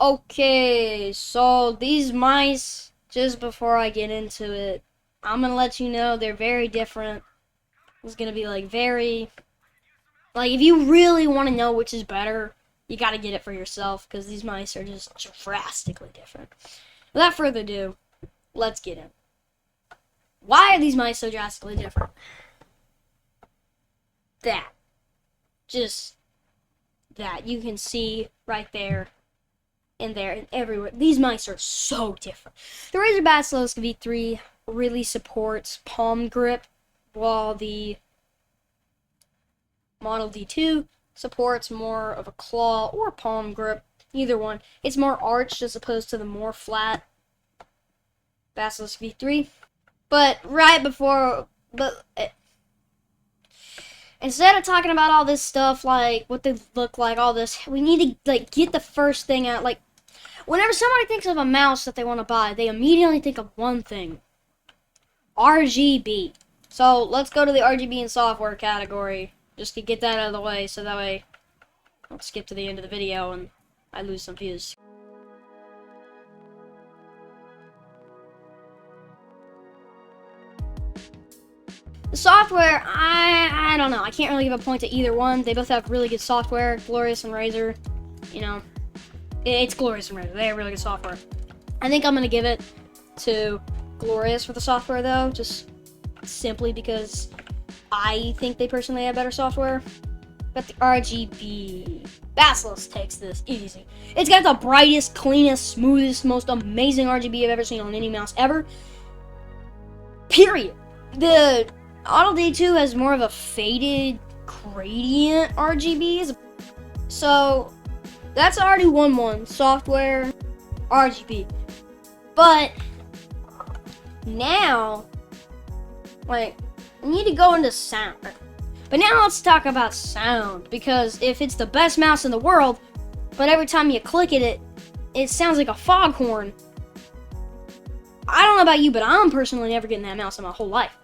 Okay, so these mice, just before I get into it, I'm gonna let you know they're very different. It's gonna be like if you really want to know which is better, you gotta get it for yourself, because these mice are just drastically different. Without further ado, let's get in. Why are these mice so drastically different? Just that, you can see right there, and there, and everywhere. These mice are so different. The Razer Basilisk V3 really supports palm grip, while the Model D2 supports more of a claw or palm grip. Either one. It's more arched as opposed to the more flat Basilisk V3. But instead of talking about all this stuff, like what they look like, all this, we need to get the first thing out. Like, whenever somebody thinks of a mouse that they want to buy, they immediately think of one thing: RGB. So let's go to the RGB and software category, just to get that out of the way, so that way I don't skip to the end of the video and I lose some views. The software, I don't know. I can't really give a point to either one. They both have really good software. Glorious and Razer, it's Glorious and Razer. They have really good software. I think I'm going to give it to Glorious for the software, though, just simply because I think they personally have better software. But the RGB Basilisk takes this easy. It's got the brightest, cleanest, smoothest, most amazing RGB I've ever seen on any mouse ever. Period. The Model D2 has more of a faded gradient RGBs. So that's already 1-1. Software, RGB. But now, we need to go into sound. But now let's talk about sound, because if it's the best mouse in the world, but every time you click it, it sounds like a foghorn. I don't know about you, but I'm personally never getting that mouse in my whole life.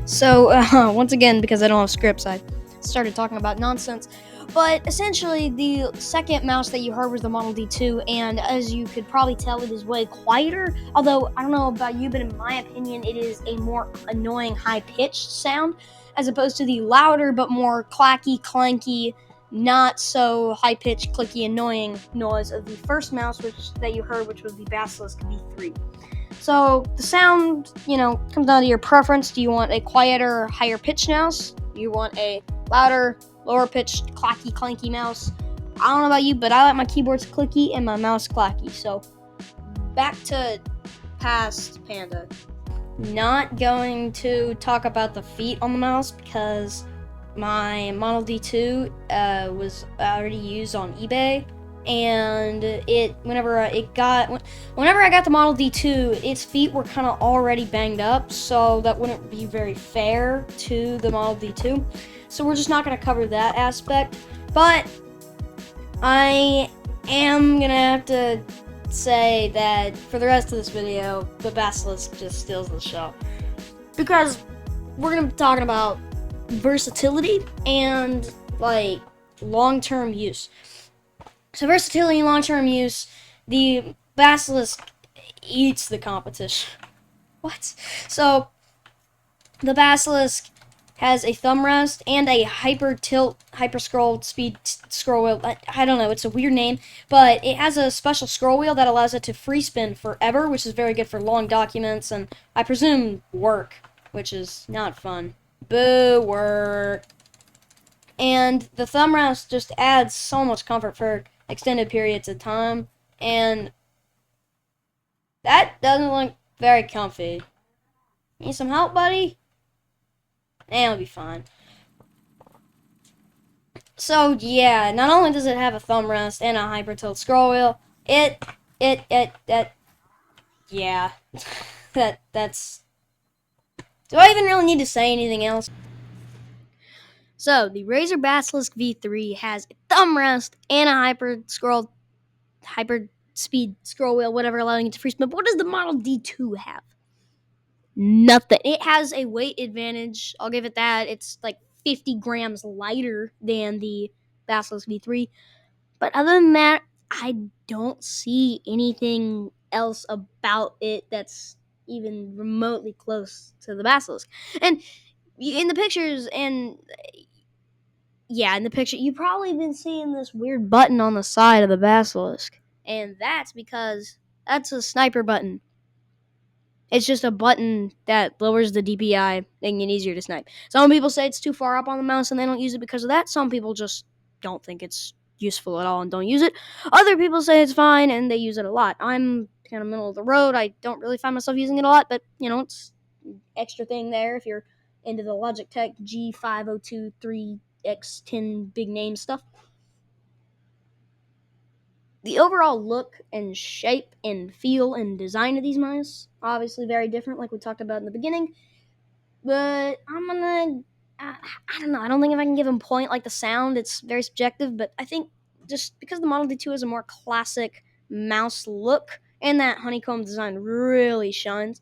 So, once again, because I don't have scripts, I started talking about nonsense. But essentially, the second mouse that you heard was the Model D2, and as you could probably tell, it is way quieter. Although, I don't know about you, but in my opinion, it is a more annoying, high-pitched sound, as opposed to the louder but more clacky, clanky, not so high-pitched, clicky, annoying noise of the first mouse that you heard, which was the Basilisk V3. So the sound, comes down to your preference. Do you want a quieter, higher pitched mouse? Do you want a louder, lower pitched, clacky, clanky mouse? I don't know about you, but I like my keyboards clicky and my mouse clacky. So back to past Panda. Not going to talk about the feet on the mouse, because my Model D2 was already used on eBay. And whenever I got the Model D2, its feet were kind of already banged up, so that wouldn't be very fair to the Model D2. So we're just not going to cover that aspect. But I am going to have to say that for the rest of this video, the Basilisk just steals the show. Because we're going to be talking about versatility and, long-term use. So versatility and long-term use, the Basilisk eats the competition. What? So the Basilisk has a thumb rest and a hyper scroll speed scroll wheel. I don't know, it's a weird name, but it has a special scroll wheel that allows it to free spin forever, which is very good for long documents and I presume work, which is not fun. Boo, work. And the thumb rest just adds so much comfort for extended periods of time, and that doesn't look very comfy. Need some help, buddy? It'll be fine. So yeah, not only does it have a thumb rest and a hyper tilt scroll wheel, that yeah, that's. Do I even really need to say anything else? So the Razer Basilisk V3 has a thumb rest and a hyper speed scroll wheel, whatever, allowing it to free spin. But what does the Model D2 have? Nothing. It has a weight advantage. I'll give it that. It's like 50 grams lighter than the Basilisk V3. But other than that, I don't see anything else about it that's even remotely close to the Basilisk. And in the pictures, and yeah, in the picture, you've probably been seeing this weird button on the side of the Basilisk. And that's because that's a sniper button. It's just a button that lowers the DPI, making it easier to snipe. Some people say it's too far up on the mouse and they don't use it because of that. Some people just don't think it's useful at all and don't use it. Other people say it's fine and they use it a lot. I'm kind of middle of the road. I don't really find myself using it a lot, but it's an extra thing there if you're into the Logitech G5023X10 big name stuff. The overall look and shape and feel and design of these mice obviously very different, like we talked about in the beginning. But I'm gonna, I don't know. I don't think if I can give them a point like the sound. It's very subjective, but I think just because the Model D2 has a more classic mouse look and that honeycomb design really shines,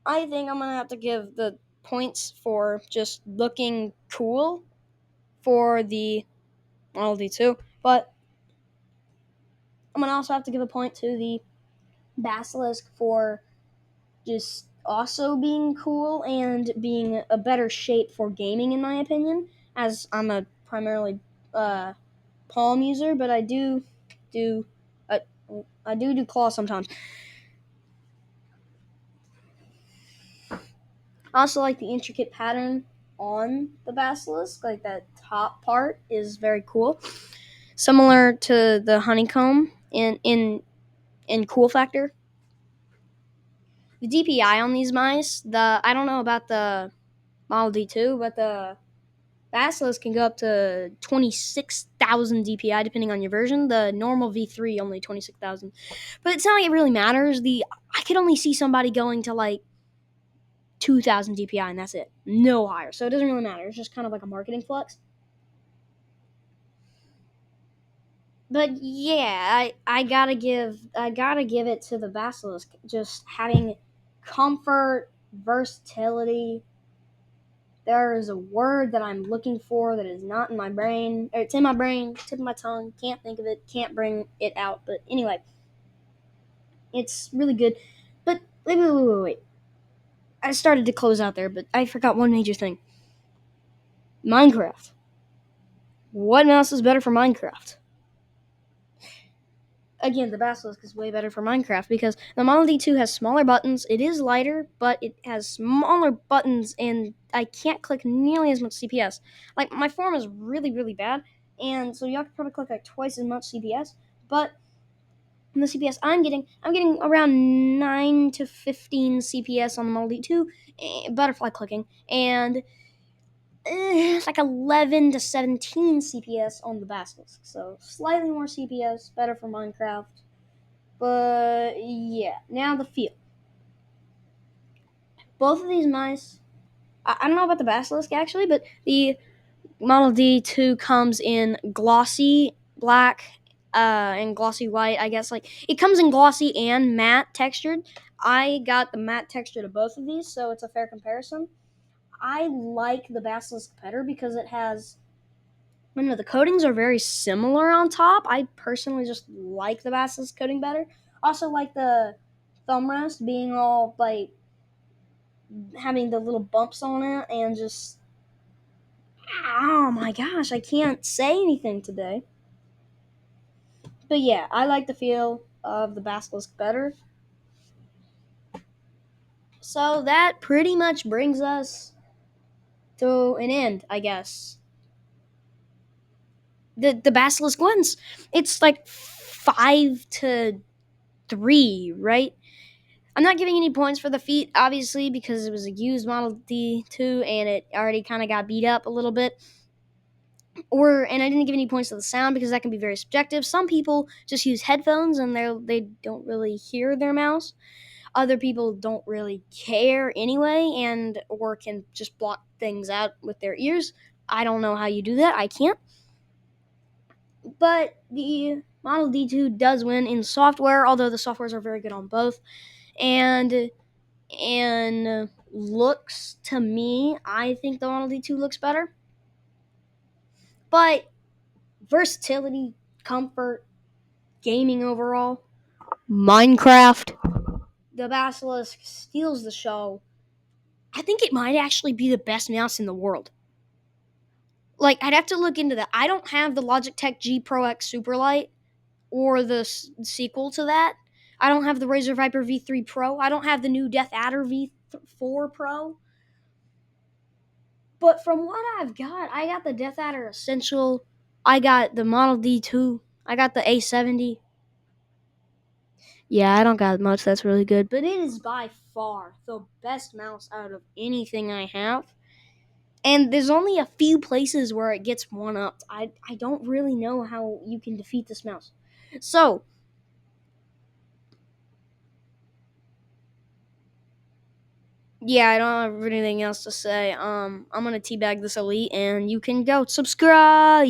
I think I'm gonna have to give the points for just looking cool for the Model D2. But I'm gonna also have to give a point to the Basilisk for just also being cool and being a better shape for gaming, in my opinion. As I'm a primarily uh, palm user, but do uh, I do claw sometimes. I also like the intricate pattern on the basilisk, like that top part is very cool, similar to the honeycomb in cool factor. The DPI on these mice, I don't know about the Model D2, but the Basilisk can go up to 26,000 DPI depending on your version. The normal V3 only 26,000. But it's not like it really matters. I could only see somebody going to like 2,000 DPI and that's it. No higher. So it doesn't really matter. It's just kind of like a marketing flex. But yeah, I gotta give it to the Basilisk. Just having comfort, versatility. There is a word that I'm looking for that is not in my brain. Or it's in my brain, tip of my tongue. Can't think of it. Can't bring it out. But anyway, it's really good. But wait. I started to close out there, but I forgot one major thing. Minecraft. What mouse is better for Minecraft? Again, the Basilisk is way better for Minecraft because the Model D2 has smaller buttons. It is lighter, but it has smaller buttons, and I can't click nearly as much CPS. Like, my form is really, really bad, and so y'all could probably click like twice as much CPS, but the CPS I'm getting around 9 to 15 CPS on the Model D2, butterfly clicking, and it's like 11 to 17 CPS on the Basilisk. So, slightly more CPS, better for Minecraft. But yeah, now the feel. Both of these mice, I don't know about the Basilisk actually, but the Model D2 comes in glossy black and glossy white. I guess like it comes in glossy and matte textured. I got the matte texture to both of these, so it's a fair comparison. I like the Basilisk better because it has. I don't know, the coatings are very similar on top. I personally just like the Basilisk coating better. Also like the thumb rest being all like having the little bumps on it and just oh my gosh, I can't say anything today. But yeah, I like the feel of the Basilisk better. So that pretty much brings us to an end, I guess. The Basilisk wins. It's like 5-3, right? I'm not giving any points for the feet, obviously, because it was a used Model D2 and it already kind of got beat up a little bit. And I didn't give any points to the sound because that can be very subjective. Some people just use headphones and they don't really hear their mouse. Other people don't really care anyway, and or can just block things out with their ears. I don't know how you do that. I can't. But the Model D2 does win in software, although the softwares are very good on both. And looks, to me, I think the Model D2 looks better. But versatility, comfort, gaming overall, Minecraft, the Basilisk steals the show. I think it might actually be the best mouse in the world. Like, I'd have to look into that. I don't have the Logitech G Pro X Superlight or the sequel to that. I don't have the Razer Viper V3 Pro. I don't have the new Death Adder V4 Pro. But from what I've got, I got the Death Adder Essential. I got the Model D2. I got the A70. Yeah, I don't got much that's really good, but it is by far the best mouse out of anything I have. And there's only a few places where it gets one upped. I don't really know how you can defeat this mouse. So, yeah, I don't have anything else to say. I'm gonna teabag this elite, and you can go subscribe.